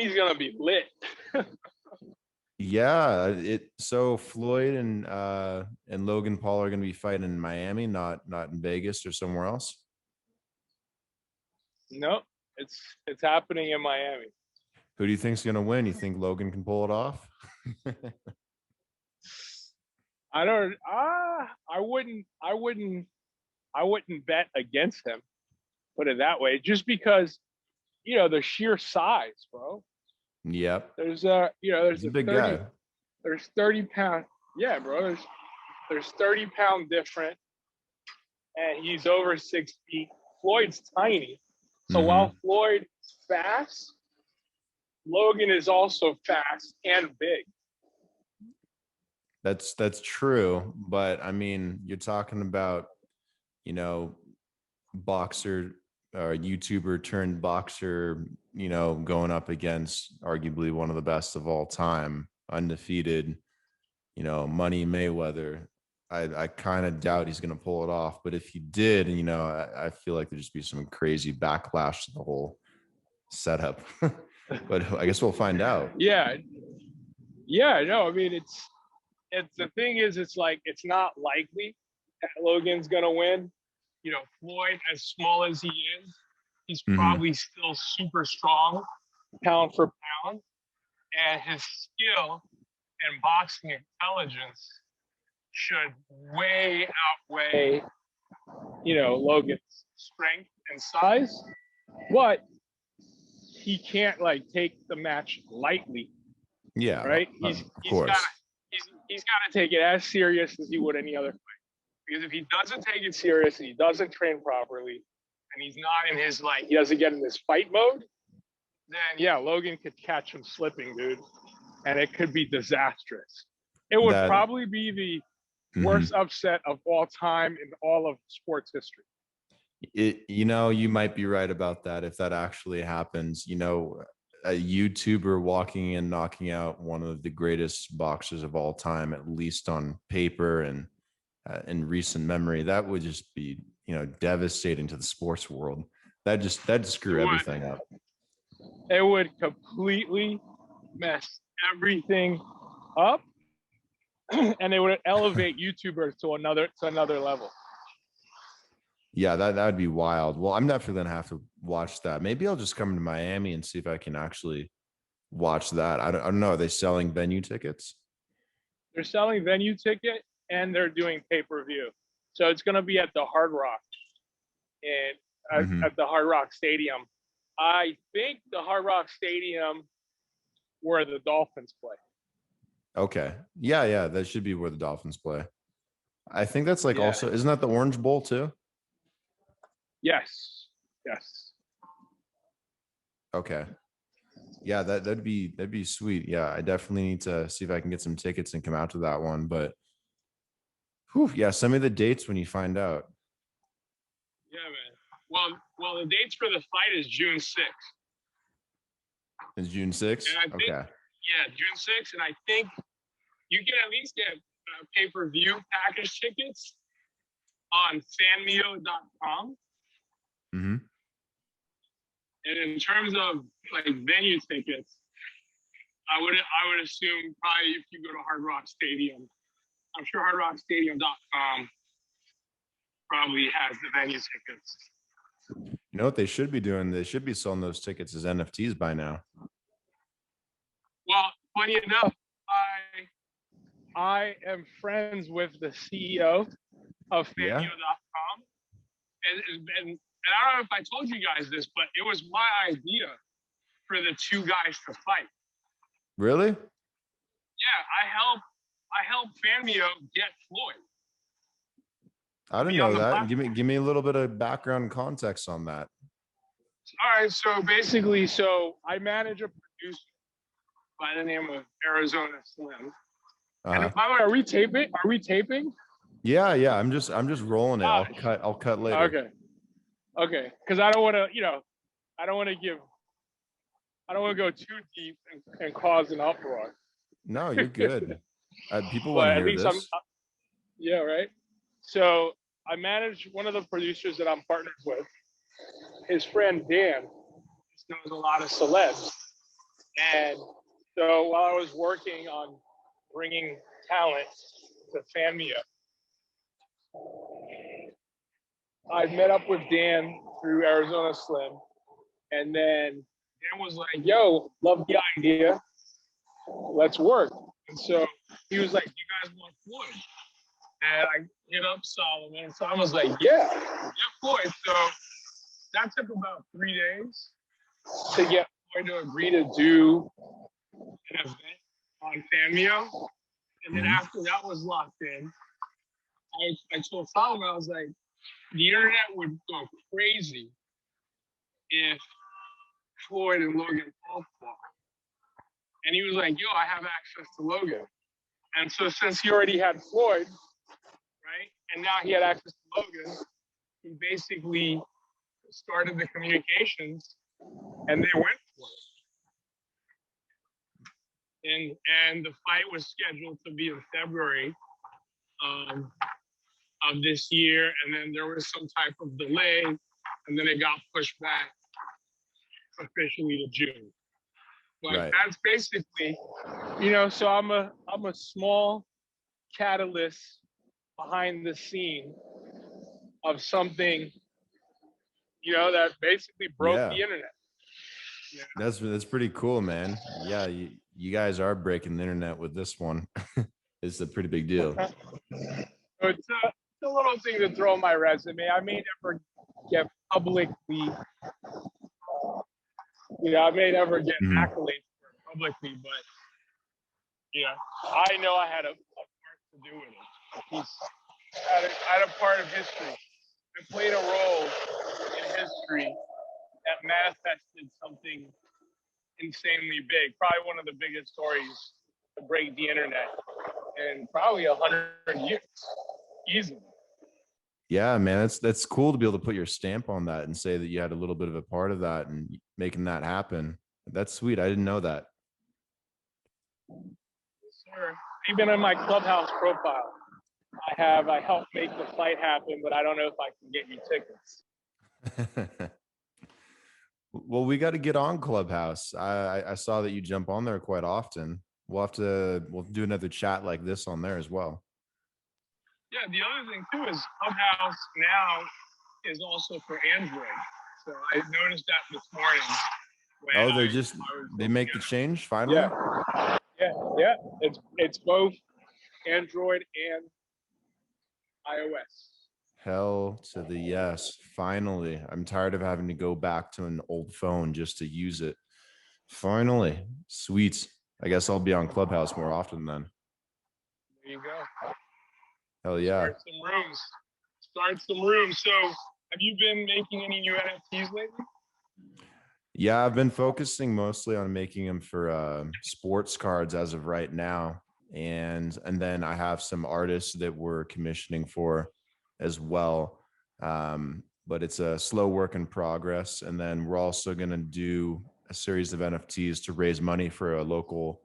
Miami's gonna be lit. Yeah, so Floyd and Logan Paul are going to be fighting in Miami, not in Vegas or somewhere else. Nope, it's happening in Miami. Who do you think's going to win? You think Logan can pull it off? I don't. I wouldn't bet against him. Put it that way, just because the sheer size, bro. Yep. There's He's a big guy. There's 30 pound. Yeah, bro. There's 30 pound different, and he's over 6 feet. Floyd's tiny, so while Floyd's fast, Logan is also fast and big. That's true, but I mean, you're talking about, boxer or YouTuber turned boxer, going up against arguably one of the best of all time, undefeated, Money Mayweather. I kind of doubt he's going to pull it off, but if he did, I feel like there'd just be some crazy backlash to the whole setup. But I guess we'll find out. Yeah, no, I mean it's the thing is, it's like it's not likely that Logan's gonna win. Floyd, as small as he is, he's probably still super strong, pound for pound, and his skill and boxing intelligence should way outweigh, Logan's strength and size. But he can't take the match lightly. Yeah, right. Of course. He's got to take it as serious as he would any other fight. Because if he doesn't take it serious and he doesn't train properly, and he's not in his he doesn't get in this fight mode, then yeah, Logan could catch him slipping, dude, and it could be disastrous. It would probably be the worst upset of all time in all of sports history. You might be right about that. If that actually happens, a YouTuber walking in, knocking out one of the greatest boxers of all time, at least on paper and in recent memory, that would just be, devastating to the sports world. That'd screw everything up. It would completely mess everything up, and it would elevate YouTubers to another level. Yeah, that would be wild. Well, I'm definitely gonna have to watch that. Maybe I'll just come to Miami and see if I can actually watch that. I don't know. Are they selling venue tickets? They're selling venue ticket, and they're doing pay-per-view. So it's gonna be at the Hard Rock, and at the Hard Rock Stadium. I think the Hard Rock Stadium where the Dolphins play. Okay. Yeah, that should be where the Dolphins play. I think that's also, isn't that the Orange Bowl too? Yes. Okay. Yeah, that'd be sweet. Yeah, I definitely need to see if I can get some tickets and come out to that one. But yeah, send me the dates when you find out. Yeah, man. Well, the dates for the fight is June 6th. Is June 6th? Okay. Yeah, June 6th, and I think you can at least get pay-per-view package tickets on fanmio.com. And in terms of venue tickets, I would assume probably if you go to Hard Rock Stadium, I'm sure hardrockstadium.com probably has the venue tickets. You know what they should be doing? They should be selling those tickets as NFTs by now. Well, funny enough, I am friends with the CEO of fanmio.com, and I don't know if I told you guys this, but it was my idea for the two guys to fight. Really? Yeah, I helped Fanmio get Floyd. I didn't know that. Give me a little bit of background context on that. All right, so basically, I manage a producer by the name of Arizona Slim. And by the way, are we taping? Yeah. I'm just rolling it. I'll cut later. Okay. Because I don't want to go too deep and cause an uproar. No, you're good. People want to hear this. Yeah, right. So I manage one of the producers that I'm partners with. His friend Dan knows a lot of celebs, And so while I was working on bringing talent to FanMio, I met up with Dan through Arizona Slim, and then Dan was like, "Yo, love the idea. Let's work." And so he was like, "You guys want Floyd?" And I hit up Solomon, and Solomon was like, "Yeah, Floyd." So that took about 3 days to get Floyd to agree to do an event on FanMio. And then after that was locked in, I told Solomon, I was like, the internet would go crazy if Floyd and Logan Paul fought. And he was like, yo, I have access to Logan. And so since he already had Floyd, right, and now he had access to Logan, he basically started the communications and they went for it. And the fight was scheduled to be in February of this year, and then there was some type of delay, and then it got pushed back officially to June. But that's basically, you know, so I'm a small catalyst behind the scene of something, you know, that basically broke the internet. Yeah. That's pretty cool, man. Yeah, you guys are breaking the internet with this one. It's a pretty big deal. So it's a little thing to throw on my resume. I may never get publicly, you know, I may never get accolades for it publicly, but yeah, I know I had a part to do with it. I had a part of history. I played a role in history that manifested something insanely big. Probably one of the biggest stories to break the internet in probably 100 years, easily. Yeah, man, that's cool to be able to put your stamp on that and say that you had a little bit of a part of that and making that happen. That's sweet. I didn't know that. Sure. Even in my Clubhouse profile, I helped make the fight happen, but I don't know if I can get you tickets. Well, we got to get on Clubhouse. I saw that you jump on there quite often. We'll do another chat like this on there as well. Yeah, the other thing too is Clubhouse now is also for Android. So I noticed that this morning. They make the change finally? Yeah. It's both Android and iOS. Hell to the yes. Finally. I'm tired of having to go back to an old phone just to use it. Finally. Sweet. I guess I'll be on Clubhouse more often then. There you go. Hell yeah. Start some rooms. So have you been making any new NFTs lately? Yeah, I've been focusing mostly on making them for sports cards as of right now. And then I have some artists that we're commissioning for as well. But it's a slow work in progress. And then we're also going to do a series of NFTs to raise money for a local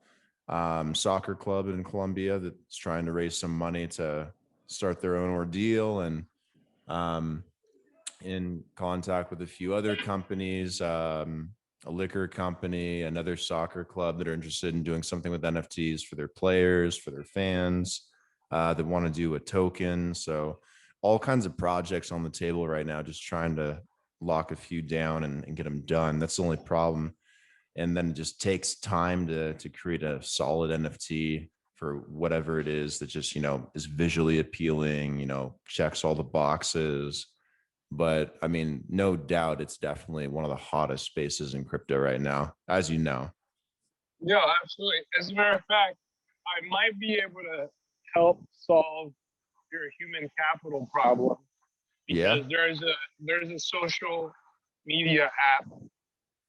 soccer club in Colombia that's trying to raise some money to start their own ordeal, and in contact with a few other companies, a liquor company, another soccer club that are interested in doing something with NFTs for their players, for their fans, that want to do a token. So all kinds of projects on the table right now, just trying to lock a few down and get them done. That's the only problem. And then it just takes time to create a solid NFT for whatever it is that just, you know, is visually appealing, you know, checks all the boxes. But I mean, no doubt it's definitely one of the hottest spaces in crypto right now, as you know. Yeah, absolutely. As a matter of fact, I might be able to help solve your human capital problem, because there's a social media app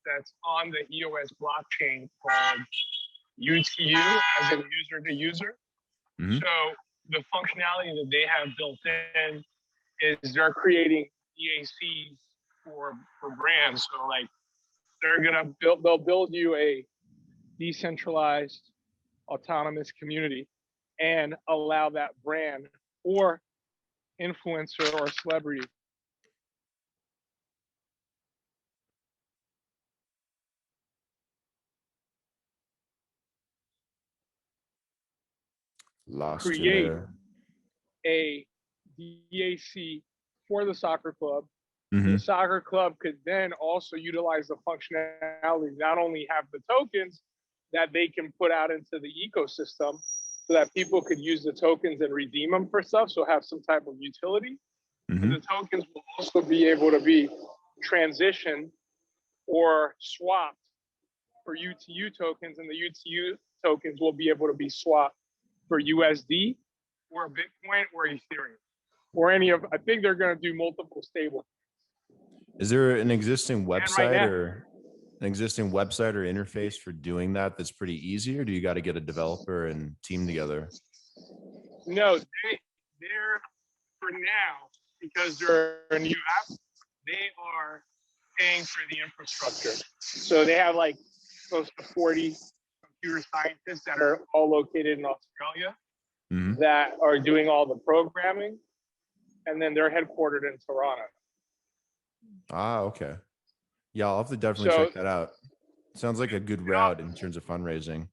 that's on the EOS blockchain called UTU, as in user to user. So the functionality that they have built in is they're creating EACs for brands. So like they'll build you a decentralized autonomous community and allow that brand or influencer or celebrity Lost you create there. a DAC for the soccer club. The Mm-hmm. soccer club could then also utilize the functionality, not only have the tokens that they can put out into the ecosystem so that people could use the tokens and redeem them for stuff, so have some type of utility. But Mm-hmm. the tokens will also be able to be transitioned or swapped for UTU tokens, and the UTU tokens will be able to be swapped for USD or Bitcoin or Ethereum or any of, I think they're going to do multiple stable. Is there an existing And right website now, or interface for doing that that's pretty easy, or do you got to get a developer and team together? no, they're for now, because they're a new app, they are paying for the infrastructure. So they have like close to 40 computer scientists that are all located in Australia Mm-hmm. that are doing all the programming, and then they're headquartered in Toronto. Ah, okay. Yeah, I'll have to definitely So check that out. Sounds like a good route in terms of fundraising.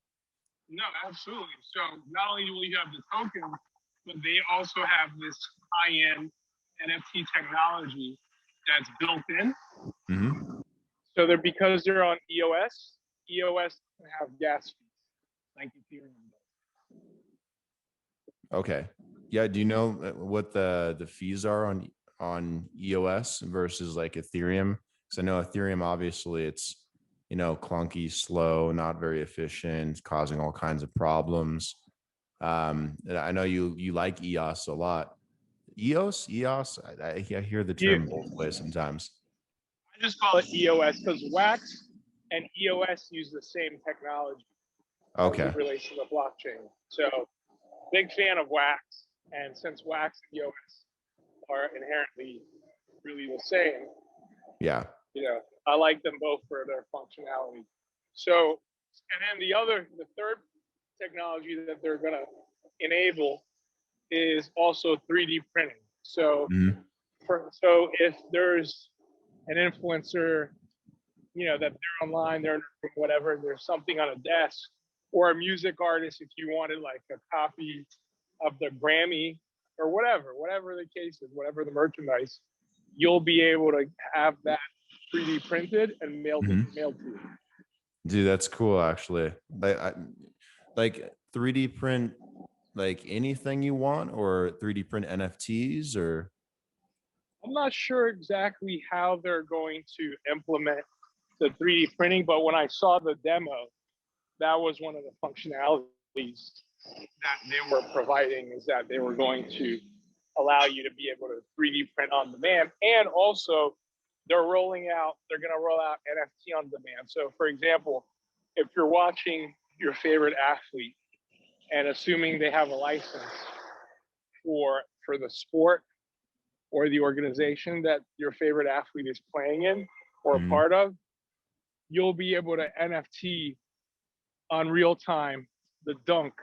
no, absolutely. So not only will you have the token, but they also have this high-end NFT technology that's built in. Mm-hmm. So they're, because they're on EOS doesn't have gas fees like Ethereum does. Okay. Yeah. Do you know what the fees are on EOS versus like Ethereum? Because I know Ethereum, obviously, it's clunky, slow, not very efficient, causing all kinds of problems. And I know you like EOS a lot. EOS. I hear the Yeah, term both ways sometimes. I just call it EOS because Wax and EOS use the same technology as Okay. it relates to the blockchain. So big fan of Wax, and since Wax and EOS are inherently really the same, Yeah. I like them both for their functionality. So, and then the third technology that they're going to enable is also 3D printing. So, Mm-hmm. so if there's an influencer, that they're online, they're whatever, there's something on a desk, or a music artist, if you wanted like a copy of the Grammy or whatever the case is, whatever the merchandise, you'll be able to have that 3D printed and mailed to you. Dude, that's cool. Actually, like 3D print like anything you want, or 3D print NFTs, or I'm not sure exactly how they're going to implement the 3D printing, but when I saw the demo, that was one of the functionalities that they were providing, is that they were going to allow you to be able to 3D print on demand. And also they're going to roll out NFT on demand. So for example, if you're watching your favorite athlete and assuming they have a license for the sport or the organization that your favorite athlete is playing in or a part of, you'll be able to NFT on real time the dunk,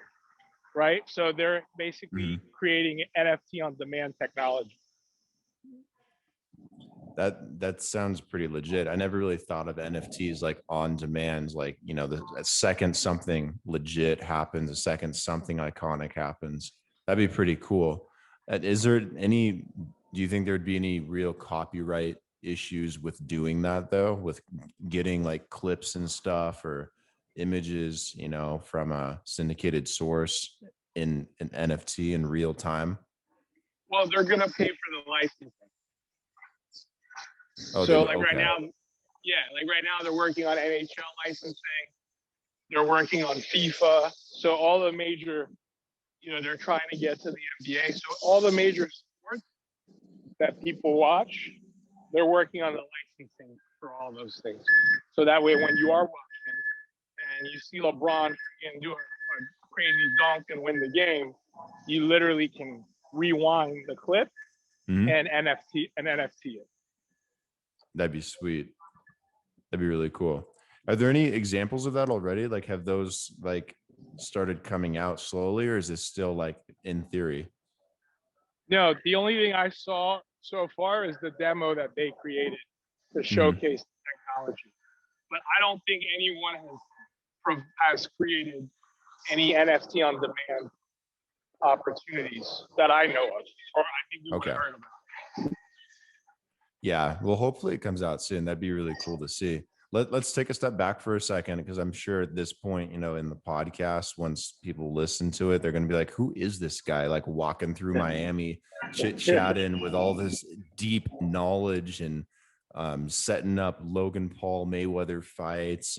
right? So they're basically creating NFT on demand technology. that sounds pretty legit. I never really thought of NFTs like on demand, like the second something legit happens, the second something iconic happens. That'd be pretty cool. Is there any? Do you think there'd be any real copyright issues with doing that, though, with getting like clips and stuff or images, from a syndicated source in an NFT in real time? Well, they're gonna pay for the licensing. Oh, So okay. right now they're working on NHL licensing. They're working on FIFA. So all the major, they're trying to get to the NBA. So all the major sports that people watch, they're working on the licensing for all those things. So that way, when you are watching and you see LeBron do a crazy dunk and win the game, you literally can rewind the clip and NFT it. That'd be sweet. That'd be really cool. Are there any examples of that already? Like, have those like started coming out slowly, or is this still like in theory? No, the only thing I saw so far is the demo that they created to showcase the technology. But I don't think anyone has created any NFT on demand opportunities that I know of, or I think we would Okay. have heard about. Yeah. Well, hopefully it comes out soon. That'd be really cool to see. Let's take a step back for a second, because I'm sure at this point, in the podcast, once people listen to it, they're going to be like, who is this guy, like walking through Miami, chit chatting with all this deep knowledge and setting up Logan Paul Mayweather fights,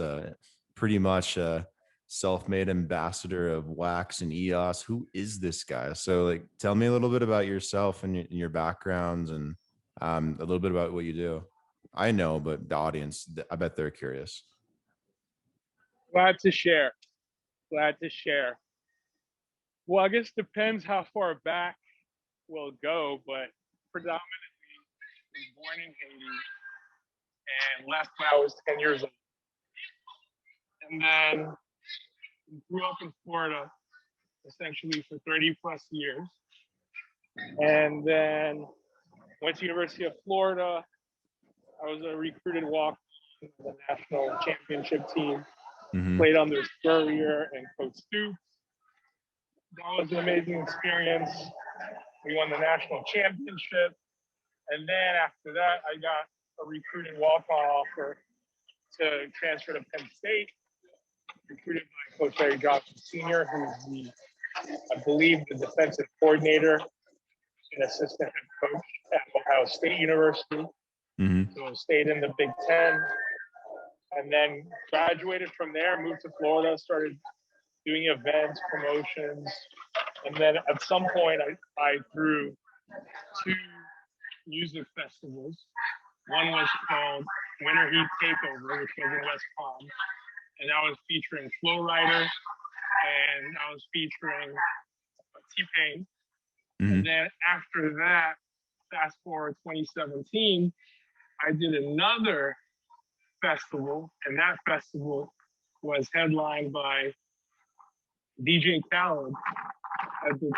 pretty much a self-made ambassador of Wax and EOS. Who is this guy? So like, tell me a little bit about yourself and your backgrounds, and a little bit about what you do. I know, but the audience, I bet they're curious. Glad to share. Glad to share. Well, I guess depends how far back we'll go, but predominantly was born in Haiti and left when I was 10 years old. And then grew up in Florida essentially for 30 plus years. And then went to University of Florida. I was a recruited walk on the national championship team. Mm-hmm. Played under Spurrier and Coach Stoops. That was an amazing experience. We won the national championship. And then after that, I got a recruited walk-on offer to transfer to Penn State, recruited by Coach Larry Johnson Sr., who's I believe, the defensive coordinator and assistant head coach at Ohio State University. Mm-hmm. So stayed in the Big Ten, and then graduated from there, moved to Florida, started doing events, promotions. And then at some point, I threw 2 music festivals. One was called Winter Heat Takeover, which was in West Palm. And that was featuring Flow Rider, and I was featuring T-Pain. Mm-hmm. And then after that, fast forward 2017, I did another festival, and that festival was headlined by DJ Khaled. At the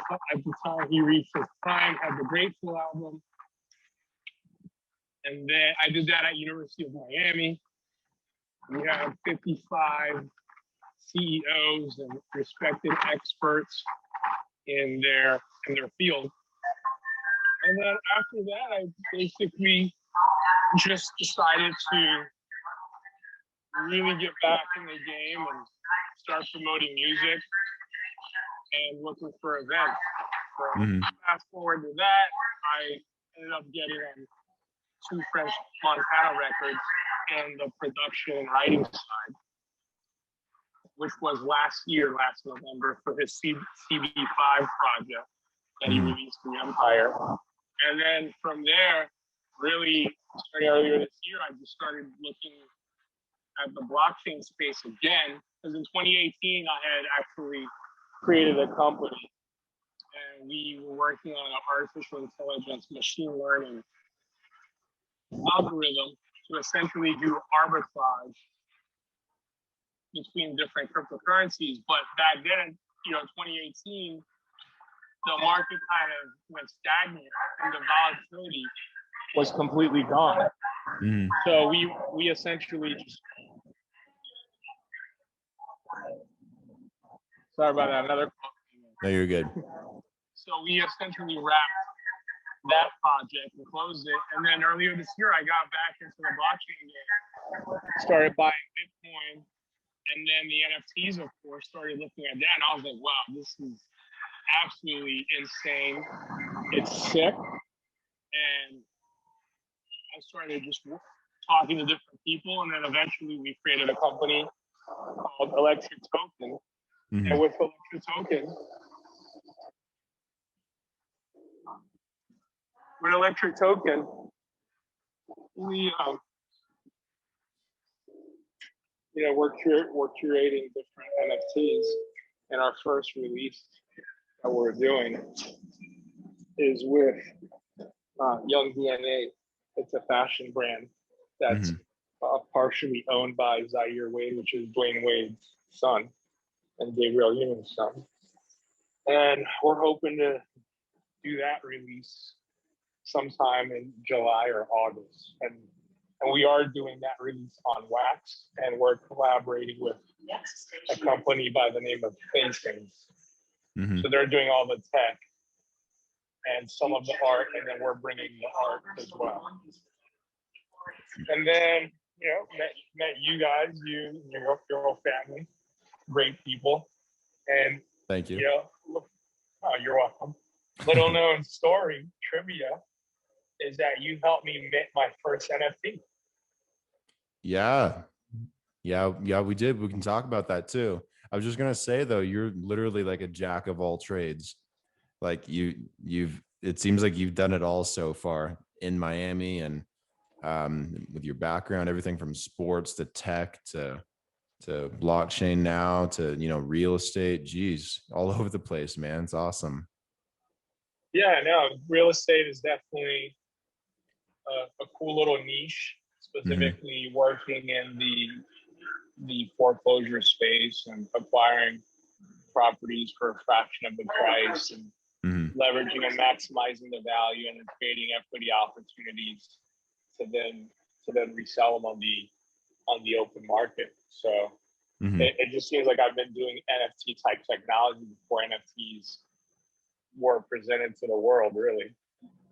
time he reached his prime, had the Grateful album. And then I did that at University of Miami. We had 55 CEOs and respected experts in their field. And then after that, I basically just decided to really get back in the game and start promoting music and looking for events. So fast forward to that, I ended up getting on 2 French Montana records in the production and writing side, which was last November, for his CB5 project that he released in Empire. And then from there, really starting earlier this year, I just started looking at the blockchain space again, because in 2018, I had actually created a company, and we were working on an artificial intelligence machine learning algorithm to essentially do arbitrage between different cryptocurrencies. But back then, 2018, the market kind of went stagnant and the volatility was completely gone. Mm-hmm. So we essentially just, sorry about that, another call. No, you're good. So we essentially wrapped that project and closed it. And then earlier this year, I got back into the blockchain game, started buying Bitcoin, and then the NFTs, of course, started looking at that. And I was like, wow, this is absolutely insane. It's sick. And I started just talking to different people. And then eventually we created a company called Electric Token. Mm-hmm. And with Electric Token, we're curating different NFTs. And our first release that we're doing is with Young DNA. It's a fashion brand that's partially owned by Zaire Wade, which is Dwayne Wade's son, and Gabriel Union's son. And we're hoping to do that release sometime in July or August. And we are doing that release on Wax, and we're collaborating with a company by the name of Facings. Mm-hmm. So they're doing all the tech and some of the art, and then we're bringing the art as well. And then, met you guys, your whole family, great people. And, Thank you. Oh, you're welcome. Little known story, trivia, is that you helped me mint my first NFT. Yeah, we did. We can talk about that too. I was just gonna say though, you're literally like a jack of all trades. Like it seems like you've done it all so far in Miami, and with your background, everything from sports to tech to blockchain now to real estate. Geez, all over the place, man. It's awesome. Yeah, no, real estate is definitely a cool little niche, specifically working in the foreclosure space and acquiring properties for a fraction of the price and leveraging and maximizing the value and then creating equity opportunities to then resell them on the open market. So it just seems like I've been doing NFT type technology before NFTs were presented to the world, really.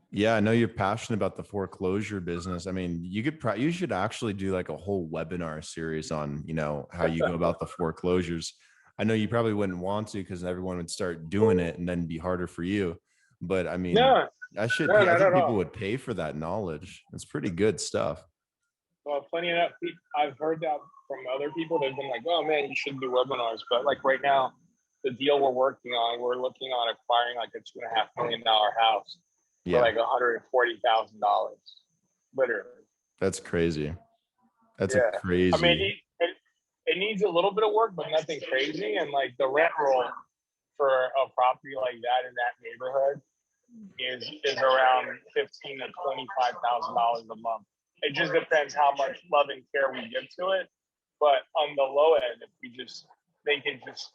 Yeah, I know you're passionate about the foreclosure business. I mean, you should actually do like a whole webinar series on, how you go about the foreclosures. I know you probably wouldn't want to because everyone would start doing it and then be harder for you. But I mean, I think people would pay for that knowledge. It's pretty good stuff. Well, plenty enough people. I've heard that from other people. They've been like, "Oh man, you should do webinars." But like right now, the deal we're working on, we're looking on acquiring like a $2.5 million house for like $140,000, literally. That's crazy. That's a crazy. I mean, it needs a little bit of work, but nothing crazy. And like the rent roll for a property like that in that neighborhood is around $15,000 to $25,000 a month. It just depends how much love and care we give to it. But on the low end, if we just make it just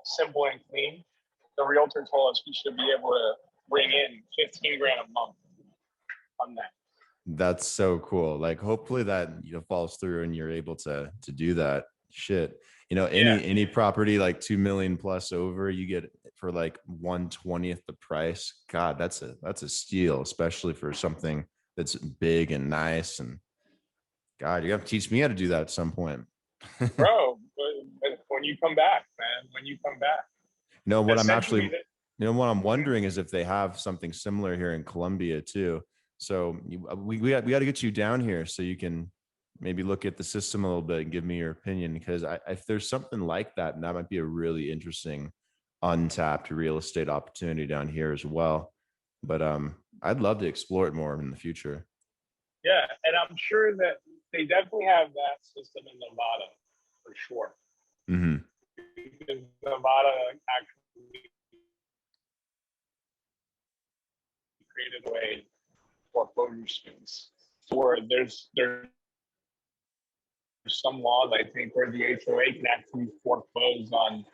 simple and clean, the realtor told us we should be able to bring in $15,000 a month on that. That's so cool. Like hopefully that falls through and you're able to do that. Shit. Any property like 2 million plus over, you get for like 1/20th the price. God, that's a steal, especially for something that's big and nice. And God, you have to teach me how to do that at some point. Bro, when you come back, man, when you come back. What I'm wondering is if they have something similar here in Colombia too. So we got to get you down here so you can maybe look at the system a little bit and give me your opinion, because if there's something like that, that might be a really interesting untapped real estate opportunity down here as well. But I'd love to explore it more in the future. Yeah, and I'm sure that they definitely have that system in Nevada for sure. Because Nevada actually created a way foreclosure space where there's some laws, I think, where the HOA can actually foreclose on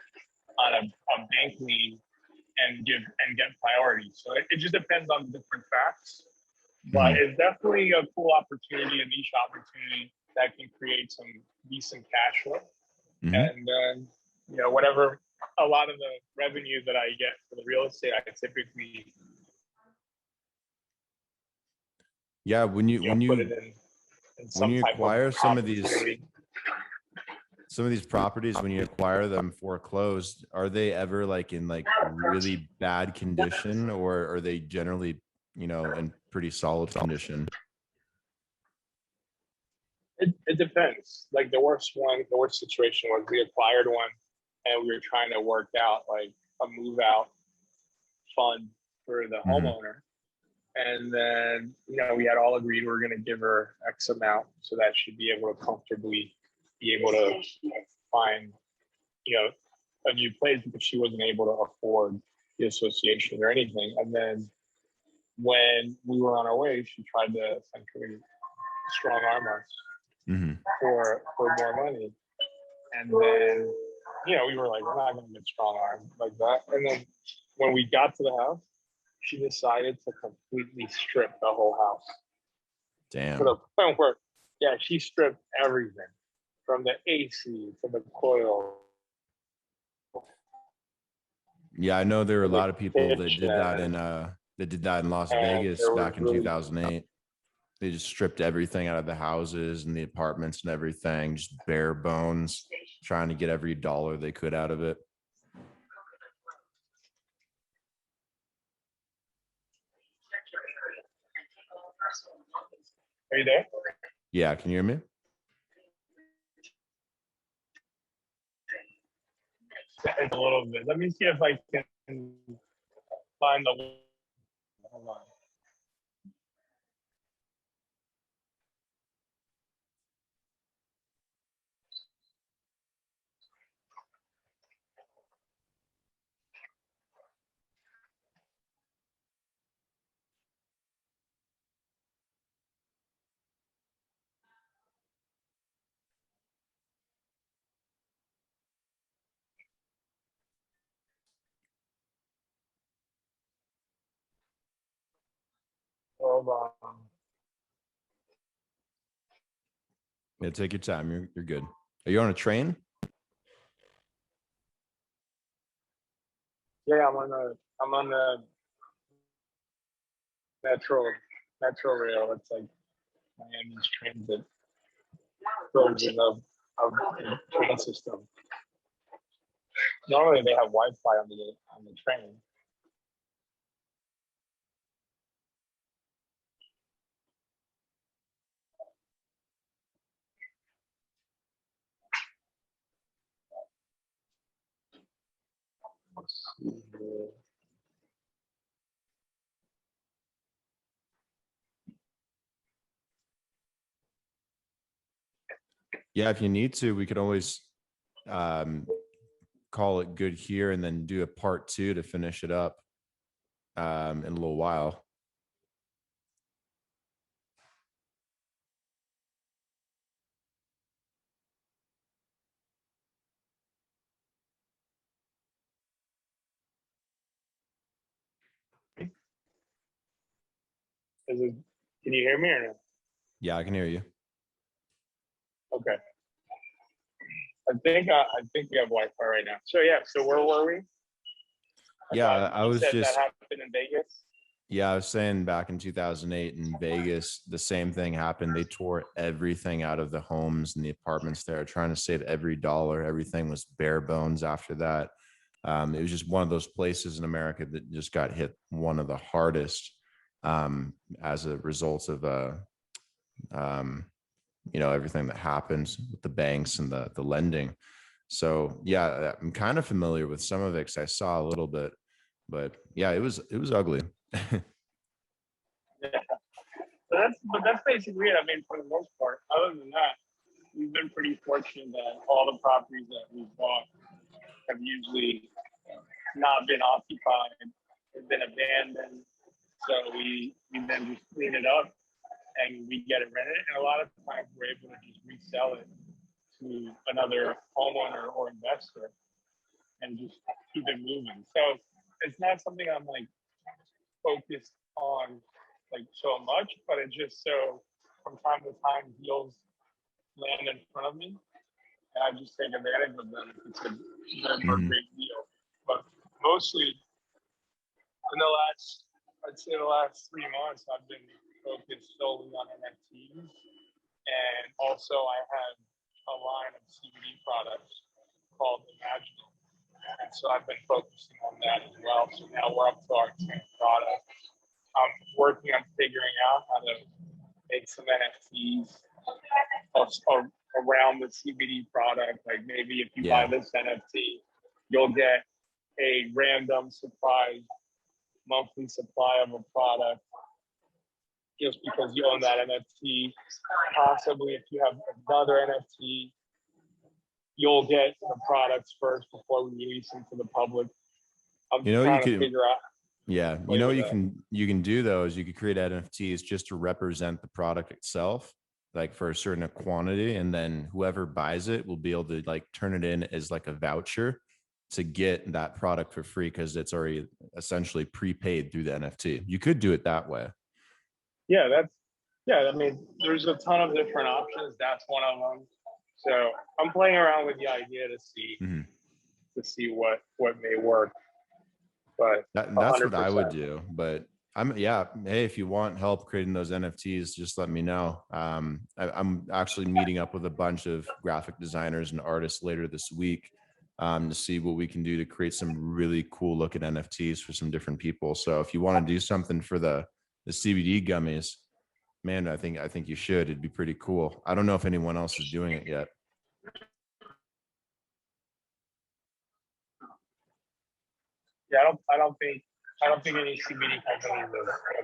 a bank lien and get priority. So it just depends on the different facts. But it's definitely a cool opportunity, a niche opportunity that can create some decent cash flow. And whatever, a lot of the revenue that I get for the real estate, I typically when you put it in when you acquire some of these properties, when you acquire them foreclosed, are they ever like in like really bad condition, or are they generally in pretty solid condition? It depends. Like the worst situation was we acquired one and we were trying to work out like a move out fund for the homeowner. And then, we had all agreed we were going to give her X amount so that she'd be able to comfortably be able to find, a new place, because she wasn't able to afford the association or anything. And then when we were on our way, she tried to essentially strong arm us for more money. And then, we were like, we're not going to get strong armed like that. And then when we got to the house, she decided to completely strip the whole house. Damn. To the point where, she stripped everything from the AC to the coil. Yeah, I know there were a for the lot of people that did that kitchen, in Las and Vegas there was back in really 2008. They just stripped everything out of the houses and the apartments and everything, just bare bones, trying to get every dollar they could out of it. Are you there? Yeah, can you hear me? A little bit. Let me see if I can find the. Hold on. Hold on. Yeah, take your time. You're good. Are you on a train? Yeah, I'm on the metro rail. It's like Miami's transit version of the train system. Normally they have Wi-Fi on the train. Let's see here. Yeah, if you need to, we could always call it good here and then do a part 2 to finish it up in a little while. Can you hear me or no? Yeah, I can hear you. Okay. I think we have Wi-Fi right now. So yeah. So where were we? Yeah, I You was said that just happened in Vegas. Yeah, I was saying back in 2008 in Vegas, the same thing happened. They tore everything out of the homes and the apartments there, trying to save every dollar. Everything was bare bones after that. It was just one of those places in America that just got hit one of the hardest as a result of um, everything that happens with the banks and the lending. So yeah, I'm kind of familiar with some of it because I saw a little bit, but yeah, it was ugly. Yeah. But that's basically it. I mean, for the most part. Other than that, we've been pretty fortunate that all the properties that we've bought have usually not been occupied, have been abandoned. So we then just clean it up and we get it rented. And a lot of times we're able to just resell it to another homeowner or investor and just keep it moving. So it's not something I'm like focused on like so much, but it's just so from time to time deals land in front of me and I just take advantage of them. It's a good or great deal. But mostly in the last, I'd say the last 3 months, I've been focused solely on NFTs. And also I have a line of CBD products called Imaginal. And so I've been focusing on that as well. So now we're up to our 10th product. I'm working on figuring out how to make some NFTs around the CBD product. Like maybe if you buy Yeah. this NFT, you'll get a random surprise monthly supply of a product just because you own that NFT. Possibly if you have another NFT, you'll get the products first before we release them to the public. I'm You know, you trying to can, figure out. yeah, you know, you can do though is you could create NFTs just to represent the product itself, like for a certain quantity, and then whoever buys it will be able to like turn it in as like a voucher to get that product for free because it's already essentially prepaid through the NFT. You could do it that way. Yeah, I mean, there's a ton of different options. That's one of them. So I'm playing around with the idea to see what may work. but That's what I would 100%. do. But yeah, hey, if you want help creating those NFTs, just let me know. I'm actually meeting up with a bunch of graphic designers and artists later this week to see what we can do to create some really cool looking NFTs for some different people. So if you want to do something for the CBD gummies, man, I think you should. It'd be pretty cool. I don't know if anyone else is doing it yet. Yeah, I don't think any CBD companies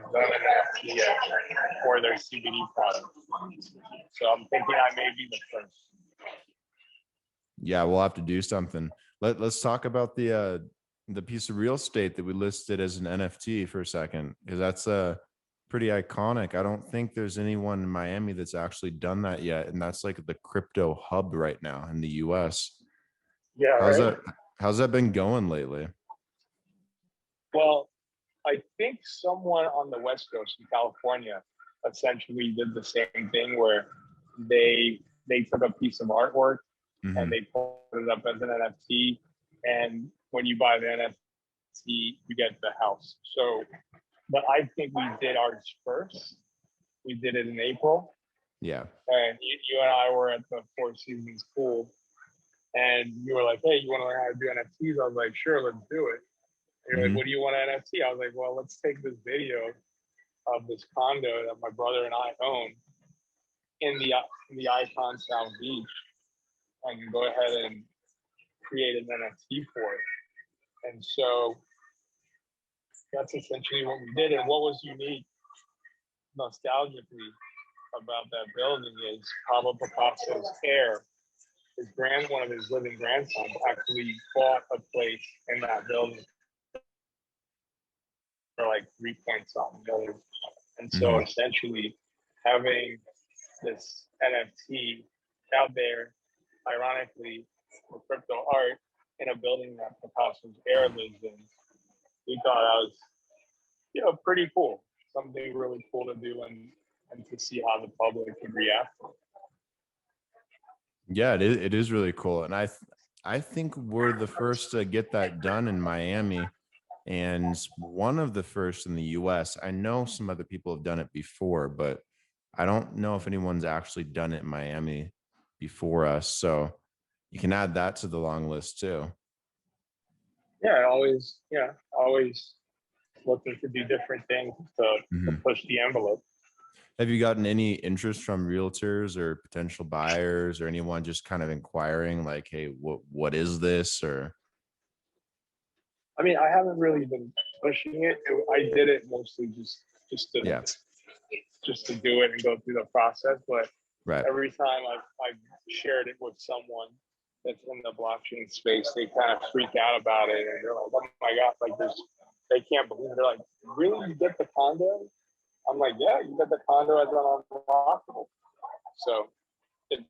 have done an NFT yet for their CBD product. So I'm thinking I may be the first. Yeah, we'll have to do something. Let's talk about the piece of real estate that we listed as an NFT for a second, because that's pretty iconic. I don't think there's anyone in Miami that's actually done that yet, and that's like the crypto hub right now in the US. Yeah, How's right. that how's that been going lately? Well, I think someone on the West Coast in California essentially did the same thing where they took a piece of artwork and Hmm. they put it up as an NFT. And when you buy the NFT, you get the house. So, but I think we did ours first. We did it in April, Yeah. and you and I were at the Four Seasons pool, and you were like, "Hey, you want to learn how to do NFTs?" I was like, "Sure, let's do it." And you're like, Hmm. "What do you want an NFT?" I was like, "Well, let's take this video of this condo that my brother and I own in the Icon South Beach, and go ahead and create an NFT for it." And so that's essentially what we did. And what was unique, nostalgically, about that building is Pablo Picasso's heir, one of his living grandsons, actually bought a place in that building for like 3 point something million. And so Hmm. essentially having this NFT out there, ironically, for crypto art in a building that Picasso's heir lives in, we thought that was, pretty cool. Something really cool to do and to see how the public can react. Yeah, it is really cool. And I think we're the first to get that done in Miami, and one of the first in the US. I know some other people have done it before, but I don't know if anyone's actually done it in Miami before us. So you can add that to the long list too. Yeah, always looking to do different things to Mhm. push the envelope. Have you gotten any interest from realtors or potential buyers or anyone just kind of inquiring like, hey, what is this? Or I mean, I haven't really been pushing it. I did it mostly just to yeah, just to do it and go through the process. But right. every time I've shared it with someone that's in the blockchain space, they kind of freak out about it and they're like, "Oh my god!" Like they can't believe it. They're like, "Really? You get the condo?" I'm like, "Yeah, you get the condo as an unlockable." So it,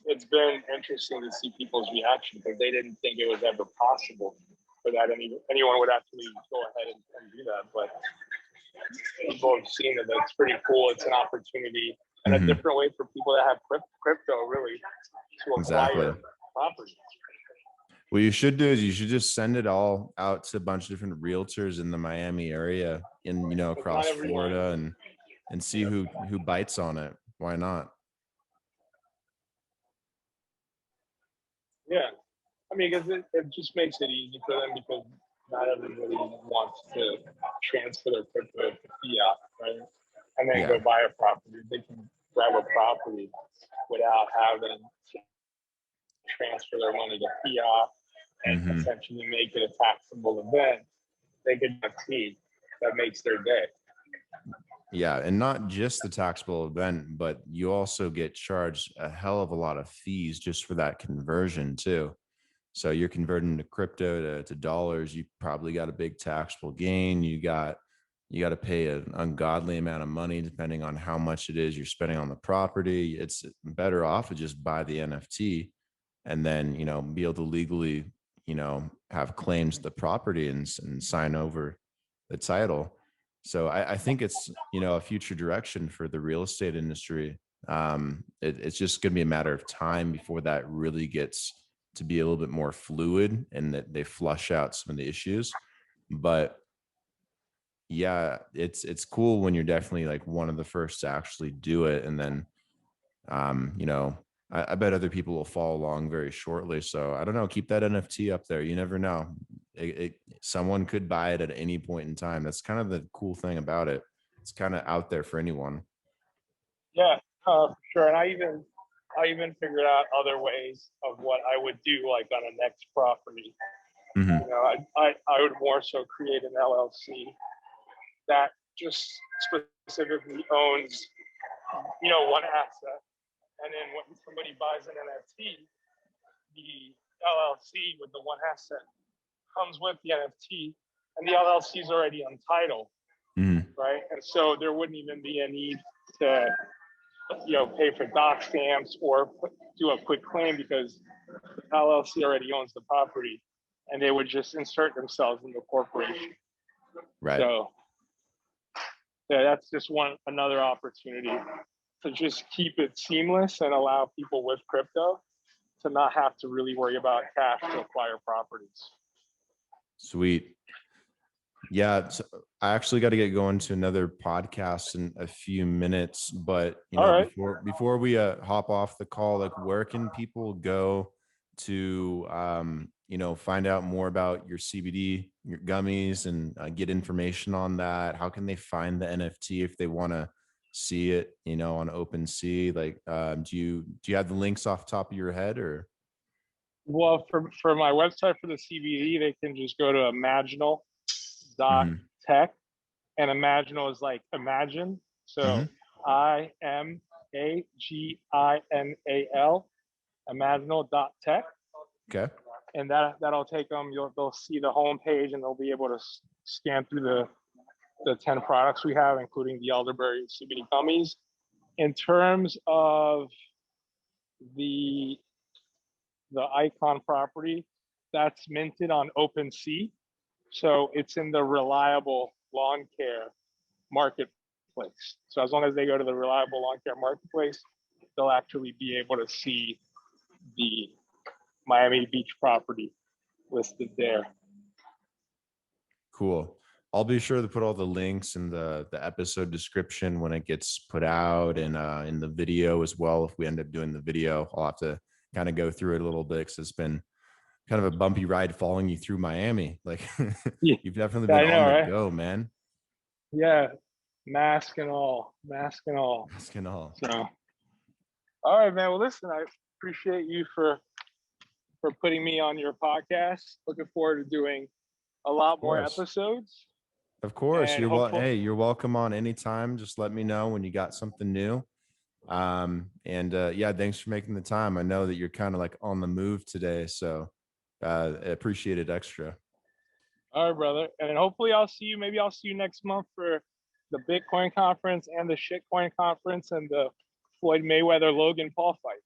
it's been interesting to see people's reaction because they didn't think it was ever possible for that anyone would actually go ahead and do that. But people have seen it. It's pretty cool. It's an opportunity and a Hmm. different way for people that have crypto really to Exactly. acquire property. What you should do is you should just send it all out to a bunch of different realtors in the Miami area and But not across everyone, Florida and see who bites on it. Why not? yeah. I mean, because it just makes it easy for them because not everybody wants to transfer their crypto to fiat, right? And then Yeah. go buy a property. They can grab a property without having to transfer their money to fiat and Hmm. essentially make it a taxable event. They get a fee that makes their day. Yeah, and not just the taxable event, but you also get charged a hell of a lot of fees just for that conversion too. So you're converting to crypto to dollars, you probably got a big taxable gain. You got to pay an ungodly amount of money depending on how much it is you're spending on the property. It's better off to just buy the NFT and then, be able to legally, have claims to the property and sign over the title. So I think it's, a future direction for the real estate industry. It's just going to be a matter of time before that really gets to be a little bit more fluid and that they flush out some of the issues. But yeah, it's cool when you're definitely like one of the first to actually do it. And then, you know, I bet other people will follow along very shortly. So I don't know, keep that NFT up there. You never know. Someone could buy it at any point in time. That's kind of the cool thing about it. It's kind of out there for anyone. Yeah, for sure. And I even figured out other ways of what I would do, like on a next property. Mm-hmm. You know, I would more so create an LLC that just specifically owns, you know, one asset. And then when somebody buys an NFT, the LLC with the one asset comes with the NFT, and the LLC is already untitled, right? And so there wouldn't even be a need to, you know, pay for doc stamps or do a quick claim because the LLC already owns the property, and they would just insert themselves in the corporation. Right. So yeah, that's just another opportunity to just keep it seamless and allow people with crypto to not have to really worry about cash to acquire properties. Sweet. Yeah, so I actually got to get going to another podcast in a few minutes, but you know, All right. before we hop off the call, like where can people go to you know, find out more about your CBD, your gummies, and get information on that? How can they find the NFT if they want to see it, you know, on OpenSea? Like, do you have the links off the top of your head, or? Well, for my website for the CBD, they can just go to Imaginal Tech, and Imaginal is like imagine. So IMAGINAL, Imaginal.tech. Okay. And that'll take them. They'll see the homepage, and they'll be able to scan through the 10 products we have, including the elderberry CBD gummies. In terms of the Icon property, that's minted on OpenSea. So it's in the Reliable Lawn Care marketplace. So as long as they go to the Reliable Lawn Care marketplace, they'll actually be able to see the Miami Beach property listed there. Cool. I'll be sure to put all the links in the episode description when it gets put out, and in the video as well. If we end up doing the video, I'll have to kind of go through it a little bit because it's been kind of a bumpy ride following you through Miami. Like you've definitely been on the go, man. Yeah, mask and all. So, all right, man. Well, listen, I appreciate you for putting me on your podcast. Looking forward to doing a lot more episodes. Of course. Hey, you're welcome on anytime. Just let me know when you got something new. Yeah, thanks for making the time. I know that you're kind of like on the move today, so I appreciate it extra. All right, brother. And hopefully I'll see you next month for the Bitcoin conference and the shitcoin conference and the Floyd Mayweather Logan Paul fight.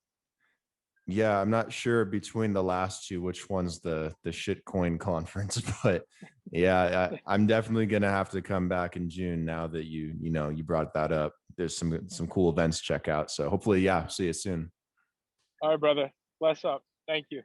Yeah, I'm not sure between the last two which one's the shitcoin conference, but yeah, I'm definitely gonna have to come back in June now that you brought that up. There's some cool events to check out. So hopefully, yeah, see you soon. All right, brother. Bless up. Thank you.